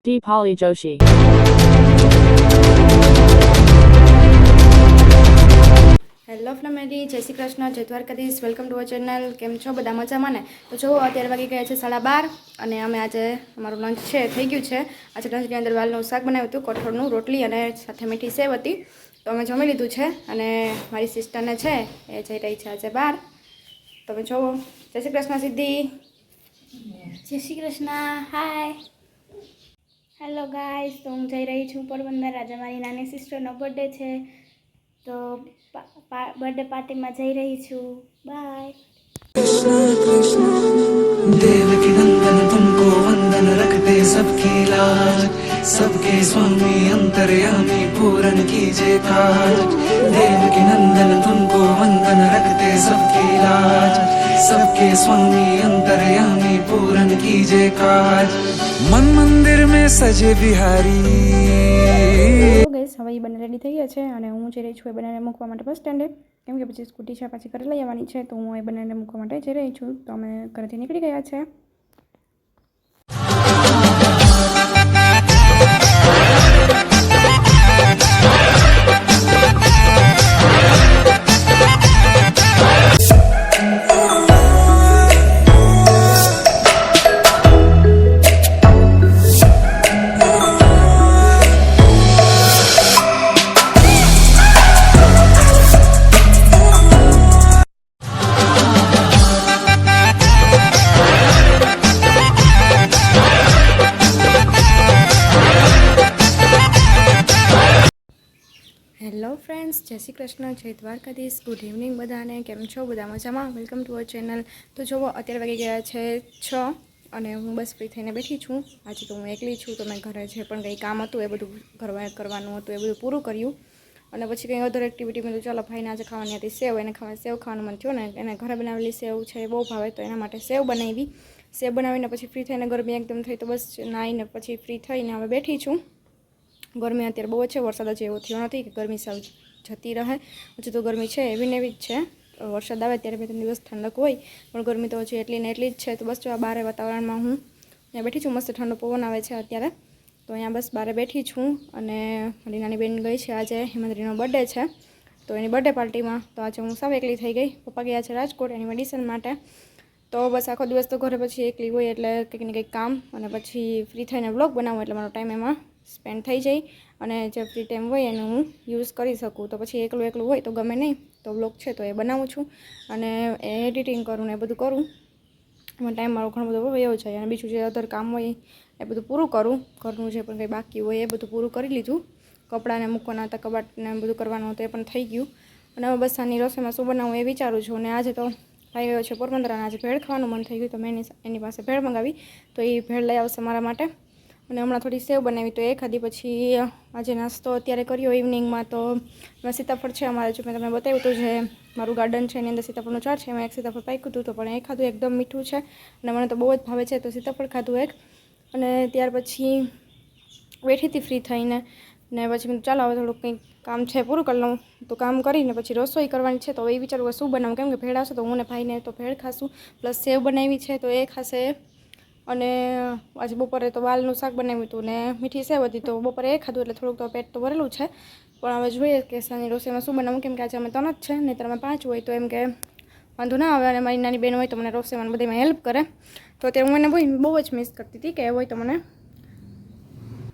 Deepali Joshi. Hello family, જય શ્રી કૃષ્ણ, જય Dwarkadhish, welcome to our channel. કેમ છો બધા મજામાં ને? તો જો અત્યારે વાગી ગયા છે 12:30 અને અમે આજે અમારું લંચ છે થઈ ગયું છે. આજે લંચની અંદર વાલનું શાક બનાવ્યું હતું, કઠોળનું, રોટલી અને સાથે મીઠી સેવ હતી. તો અમે જમી લીધું છે અને મારી સિસ્ટરને છે એ જઈ રહી છે આજે બહાર. તમે જોવો. જય શ્રી કૃષ્ણ સિદ્ધિ. જય શ્રી કૃષ્ણ. હાય. હેલો ગાઈસ, તો હું જઈ રહી છું પોરબંદર. આજે મારી નાની સિસ્ટરનો બર્થડે છે, તો બર્થડે પાર્ટીમાં જઈ રહી છું. બાય. कृष्ण कृष्ण देवकी नंदन तुमको वंदन रखते सबकी लाज सबके स्वामी अंतर्यामी पूरन कीजिए काज देवकी नंदन तुमको वंदन रखते सबकी लाज सबके स्वामी अंतर्यामी पूरन कीजिए काज मन मंदिर में सजे बिहारी. ગઈસ, હવે એ બંને રેડી થઈ ગયા છે અને હું જઈ રહી છું એ બંનેને મૂકવા માટે બસ સ્ટેન્ડે, કેમ કે પછી સ્કૂટી છે પાછી ઘરે લઈ આવવાની છે. તો હું એ બંનેને મૂકવા માટે જઈ રહી છું. તો અમે ઘરેથી નીકળી ગયા છે. હેલો ફ્રેન્ડ્સ, જય શ્રી કૃષ્ણ, જય દ્વારકાધીશ, ગુડ ઇવનિંગ બધાને. કેમ છો? બધા મજામાં? Welcome to our channel. તો જુઓ, અત્યારે વાગી ગયા છે 6 અને હું બસ ફ્રી થઈને બેઠી છું. આજે તો હું એકલી છું, તો મેં ઘરે જે પણ કંઈ કામ હતું એ બધું કરવાનું હતું એ બધું પૂરું કર્યું અને પછી કંઈ અધર એક્ટિવિટીમાં તો ચાલો ભાઈને આજે ખાવાની હતી સેવ, એને સેવ ખાવાનું મન થયું ને એને ઘરે બનાવેલી સેવ છે એ બહુ ભાવે, તો એના માટે સેવ બનાવી. સેવ બનાવીને પછી ફ્રી થઈને ગરમી એકદમ થઈ તો બસ નાહીને પછી ફ્રી થઈને હવે બેઠી છું. ગરમી અત્યારે બહુ છે, વરસાદ જ એવો થયો નથી કે ગરમી સાવ જતી રહે. હજુ તો ગરમી છે એવી ને એવી જ છે. વરસાદ આવે ત્યારે 2-3 દિવસ ઠંડક હોય, પણ ગરમી તો હજી એટલી ને એટલી જ છે. તો બસ જો આ બારે વાતાવરણમાં હું અહીંયા બેઠી છું. મસ્ત ઠંડો પવન આવે છે અત્યારે, તો અહીંયા બસ બારે બેઠી છું. અને મારી નાની બેન ગઈ છે, આજે હિમાંદ્રીનો બર્થડે છે, તો એની બર્થડે પાર્ટીમાં. તો આજે હું સાવ એકલી થઈ ગઈ. પપ્પા ગયા છે રાજકોટ એની મેડિસિન માટે. તો બસ આખો દિવસ તો ઘરે પછી એકલી હોય એટલે કંઈક ને કંઈક કામ, અને પછી ફ્રી થઈને વ્લોગ બનાવું એટલે મારો ટાઈમ એમાં સ્પેન્ડ થઈ જાય અને જે ફ્રી ટાઈમ હોય એને હું યુઝ કરી શકું. તો પછી એકલું હોય તો ગમે નહીં, તો વ્લોગ છે તો એ બનાવું છું અને એડિટિંગ કરું ને એ બધું કરું. એમાં ટાઈમ મારો ઘણો બધો વયો જાય અને બીજું જે અધર કામ હોય એ બધું પૂરું કરું. ઘરનું જે પણ કંઈ બાકી હોય એ બધું પૂરું કરી લીધું. કપડાને મૂકવાના હતા, કબાટને બધું કરવાનું હતું, એ પણ થઈ ગયું. અને હવે બસ આની રસોઈમાં શું બનાવું એ વિચારું છું. અને આજે તો ભાઈ ગયો છે પોરબંદર અને આજે ભેળ ખાવાનું મન થઈ ગયું, તો મેં એની પાસે ભેળ મંગાવી, તો એ ભેળ લઈ આવશે મારા માટે. અને હમણાં થોડી સેવ બનાવી તો એ ખાધી. પછી આજે નાસ્તો અત્યારે કર્યો ઇવનિંગમાં, તો એમાં સીતાફળ છે અમારે, જો મેં તમને બતાવ્યું હતું જે મારું ગાર્ડન છે એની અંદર સીતાફળનું ઝાડ છે, એમાં એક સીતાફળ પાક્યું હતું, તો પણ એ ખાધું. એકદમ મીઠું છે અને મને તો બહુ જ ભાવે છે, તો સીતાફળ ખાધું એક. અને ત્યાર પછી બેઠી હતી ફ્રી થઈને ને પછી મેં ચાલો હવે થોડુંક કંઈક કામ છે પૂરું કરી લઉં. તો કામ કરીને પછી રસોઈ કરવાની છે, તો એ વિચારું કે શું બનાવું, કેમ કે ભેળ આવશે તો હું ને ભાઈને તો ભેળ ખાશું, પ્લસ સેવ બનાવી છે તો એ ખાશે. અને આજે બપોરે તો વાલનું શાક બનાવ્યું હતું ને મીઠી સેવ હતી, તો બપોરે એ ખાધું એટલે થોડુંક તો પેટ તો ભરેલું છે. પણ હવે જોઈએ કે સાંજની રસોઈમાં શું બનાવું, કેમ કે આજે અમે 3 જ છે, નહીં તો અમે 5 હોય તો એમ કે વાંધો ના આવે. અને મારી નાની બેન હોય તો મને રસોઈમાં બધીમાં હેલ્પ કરે. તો અત્યારે હું એને બહુ જ મિસ કરતી હતી કે એ હોય તો મને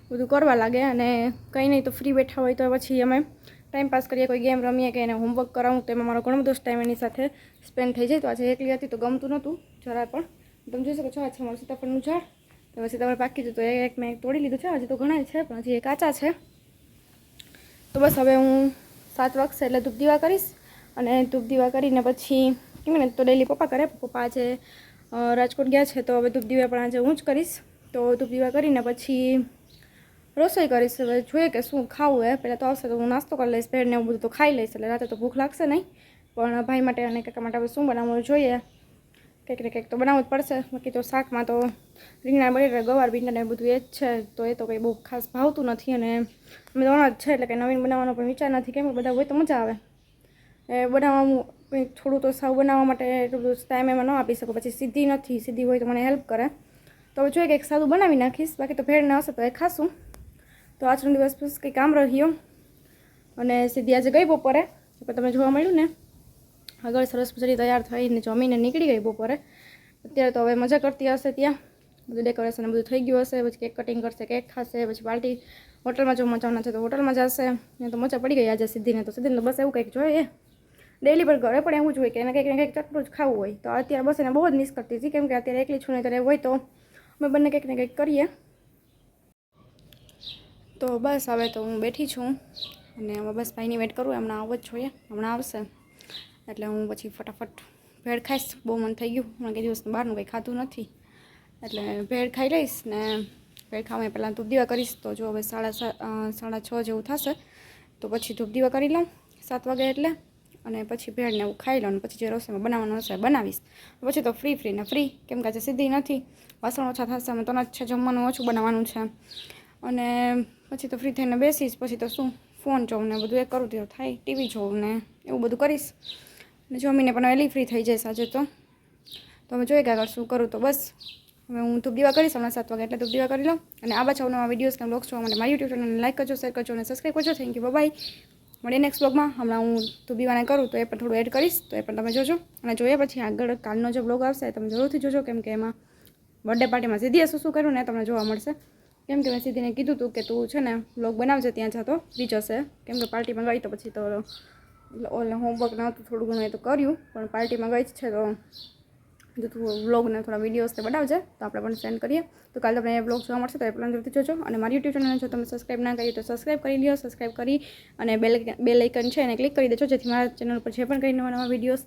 બધું કરવા લાગે. અને કંઈ નહીં તો ફ્રી બેઠા હોય તો પછી અમે ટાઈમ પાસ કરીએ, કોઈ ગેમ રમીએ કે એને હોમવર્ક કરાવું, તો એમાં મારો ઘણો બધો ટાઈમ એની સાથે સ્પેન્ડ થઈ જાય. તો આજે એકલી હતી તો ગમતું નહોતું જરા પણ. તમે જોઈ શકો છો આ છે મારું સીતાફળનું ઝાડ, તો સીતાફળ પાકી હતું તો એક મેં તોડી લીધું છે. હજી તો ઘણા છે પણ હજી એ કાચા છે. તો બસ હવે હું 7 વાગશે એટલે ધૂપ દીવા કરીશ અને ધૂપ દીવા કરીને પછી કેમ ને તો ડેલી પપ્પા કરે. પપ્પા આજે રાજકોટ ગયા છે, તો હવે ધૂપ દીવા પણ આજે હું જ કરીશ. તો ધૂપ દીવા કરીને પછી રસોઈ કરીશ. હવે જોઈએ કે શું ખાવું. પહેલાં તો આવશે તો હું નાસ્તો કરી લઈશ, ભેળ ને એવું બધું તો ખાઈ લઈશ, એટલે રાતે તો ભૂખ લાગશે નહીં. પણ ભાઈ માટે અને કાકા માટે હવે શું બનાવવું જોઈએ, કંઈક ને કંઈક તો બનાવવું જ પડશે. બાકી તો શાકમાં તો રીંગણા બટેટા ગવાર ભીંડા ને બધું એ જ છે, તો એ તો કંઈ બહુ ખાસ ભાવતું નથી. અને અમે તો જ છે એટલે કંઈ નવીન બનાવવાનો પણ વિચાર નથી, કેમ કે બધા હોય તો મજા આવે. એ બનાવવાનું કંઈક થોડું તો સાવ બનાવવા માટે એટલું બધું ટાઈમ એમાં ન આપી શકું. પછી સીધી નથી, સીધી હોય તો મને હેલ્પ કરે, તો હવે જોઈએ કંઈક સાદું બનાવી નાખીશ, બાકી તો ભેળ ને હશે તો એ ખાશું. તો આજનો દિવસ બસ કંઈ કામ રહ્યો અને સીધી આજે ગઈ બપોરે. પણ તમને જોવા મળ્યું ને આગળ સરસ મજાની તૈયાર થઈને જમીને નીકળી ગઈ બપોરે. અત્યારે તો હવે મજા કરતી હશે, ત્યાં બધું ડેકોરેશન બધું થઈ ગયું હશે. પછી કેક કટિંગ કરશે, કેક ખાશે, પછી પાર્ટી હોટલમાં જો મચાવવાના છે તો હોટલમાં જશે. ને તો મજા પડી ગઈ આજે સીધીને. તો સીધીને તો બસ એવું કંઈક જોઈએ ડેલી, પર ઘરે પણ એવું જ હોય કે એને કંઈક ચટપટું જ ખાવું હોય. તો અત્યારે બસ એને બહુ જ મિસ કરતી હતી, કેમ કે અત્યારે એકલી છું ને ત્યારે એવું હોય તો અમે બંને કંઈક ને કંઈક કરીએ. તો બસ હવે તો હું બેઠી છું અને હવે બસ ભાઈની વેઇટ કરું. હમણાં આવવો જ જોઈએ, હમણાં આવશે એટલે હું પછી ફટાફટ ભેળ ખાઈશ. બહુ મન થઈ ગયું, હમણાં કંઈ દિવસનું બહારનું કંઈ ખાધું નથી એટલે ભેળ ખાઈ લઈશ. ને ભેળ ખાવા પહેલાં ધૂપ દીવા કરીશ. તો જો હવે 6:30 જેવું થશે તો પછી ધૂપ દીવા કરી લઉં 7 વાગે એટલે, અને પછી ભેળને એવું ખાઈ લઉં. પછી જે રસોઈમાં બનાવવાનું હશે બનાવીશ. પછી તો ફ્રી ને ફ્રી, કેમ કે આજે સીધી નથી, વાસણ ઓછા થશે. અમે તો જ છે, જમવાનું ઓછું બનાવવાનું છે. અને પછી તો ફ્રી થઈને બેસીશ. પછી તો શું ફોન જોઉં ને બધું એ કરું તો થાય, ટીવી જોઉં ને એવું બધું કરીશ. અને જમીને પણ વહેલી ફ્રી થઈ જઈશ આજે તો અમે જોઈએ કે આગળ શું કરું. તો બસ હવે હું ધૂપ દીવા કરીશ હમણાં 7 વાગે એટલે ધૂપ દીવા કરી લઉં. અને આ પાછા નવા વિડીયોઝના બ્લોગ્સ જોવા માટે મારી યુટ્યુબ ચેનલને લાઈક કરજો, શેર કરજો અને સબસ્ક્રાઈબ કરજો. Thank you, bye. મળીએ નેક્સ્ટ બ્લોગમાં. હમણાં હું ધૂપ દીવાને કરું તો એ પણ થોડું એડ કરીશ, તો એ પણ તમે જોજો. અને જોઈએ પછી આગળ કાલનો જે બ્લોગ આવશે તમે જરૂરથી જોજો, કેમ કે એમાં બર્થડે પાર્ટીમાં સીધીએ શું કર્યું ને તમને જોવા મળશે. કેમ કે મેં સીધીને કીધું હતું કે તું છે ને બ્લોગ બનાવજે, ત્યાં જતો ફ્રી જશે. કેમ કે પાર્ટીમાં ગઈ તો પછી તો ઓલે હોમવર્ક નહોતું, થોડું ઘણું એ તો કર્યું, પણ પાર્ટીમાં ગઈ જ છે તો જો તું વ્લોગને થોડા વિડીયોઝ બનાવજે તો આપણે પણ સેન્ડ કરીએ. તો કાલે તમને એ બ્લોગ જોવા મળશે તો એ પણ જરૂરથી જોજો. અને મારી યુટ્યુબ ચેનલ જો તમે સબસ્ક્રાઈબ ના કરી તો સબસ્ક્રાઈબ કરી લ્યો. સબસ્ક્રાઈબ કરી અને બેલ આઇકન છે એને ક્લિક કરી દેજો, જેથી મારા ચેનલ પર જે પણ કંઈ નવા વિડીયોઝ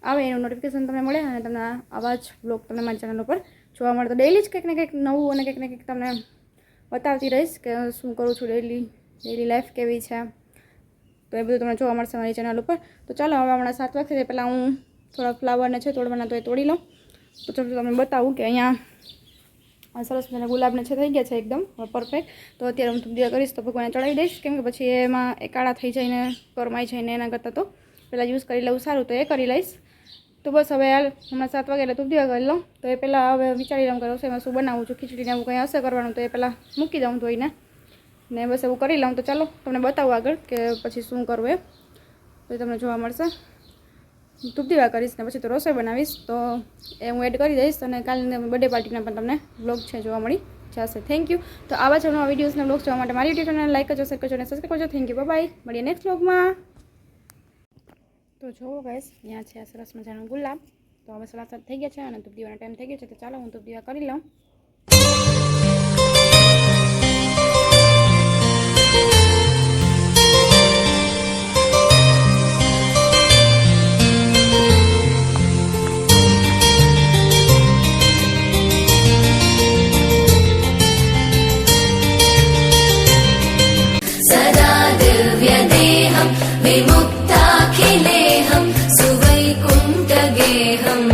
આવે એનું નોટિફિકેશન તમને મળે અને તમને આવા જ બ્લોગ તમને મારી ચેનલ ઉપર જોવા મળે. તો ડેઈલી જ કંઈક ને કંઈક નવું અને કંઈક ને કંઈક તમને બતાવતી રહીશ કે શું કરું છું, ડેઈલી લાઈફ કેવી છે, તો એ બધું તમને જોવા મળશે મારી ચેનલ ઉપર. તો ચાલો હવે હમણાં 7 વાગશે પહેલાં હું થોડા ફ્લાવરને છે તોડવાના તો એ તોડી લઉં. તો ચાલો તમને બતાવું કે અહીંયા સરસ મને ગુલાબને છે થઈ ગયા છે એકદમ પરફેક્ટ. તો અત્યારે હું ધૂપ દીવા કરીશ તો ભગવાનને ચડાવી દઈશ, કેમ કે પછી એમાં એ કાળા થઈ જઈને કરમાઈ જઈને એના કરતાં તો પહેલાં યુઝ કરી લઉં સારું, તો એ કરી લઈશ. તો બસ હવે હમણાં 7 વાગે એટલે ધૂપ દીવા કરી લઉં. તો એ પહેલાં હવે વિચારી લઉં કે રસોઈમાં શું બનાવું છું, ખીચડીને એવું કંઈ હશે કરવાનું તો એ પહેલાં મૂકી દઉં ધોઈને ને બસ એવું કરી લઉં. તો ચાલો તમને બતાવું આગળ કે પછી શું કરવું એ તો તમને જોવા મળશે. ધૂપ દીવા કરીશ ને પછી તો રસોઈ બનાવીશ તો એ હું એડ કરી દઈશ. અને કાલની બર્થડે પાર્ટીના પણ તમને બ્લોગ છે જોવા મળી જશે. Thank you. તો આવા જ નવા વિડીયોઝના બ્લોગ જોવા માટે મારી યુટ્યુબ ચેનલ લાઈક કરજો, શેર કરજો અને સબસ્ક્રાઈબ કરજો. Thank you, bye. મળીએ નેક્સ્ટ બ્લોગમાં. તો જુઓ ગાઈસ, ત્યાં છે આ સરસ મજાનું ગુલાબ. તો હવે 7:30 થઈ ગયા છે અને ધૂપ દીવાનો ટાઈમ થઈ ગયો છે. તો ચાલો હું ધૂપ દીવા કરી લઉં. विमुक्ताखिलेऽहं सुवैकुण्ठगेहम्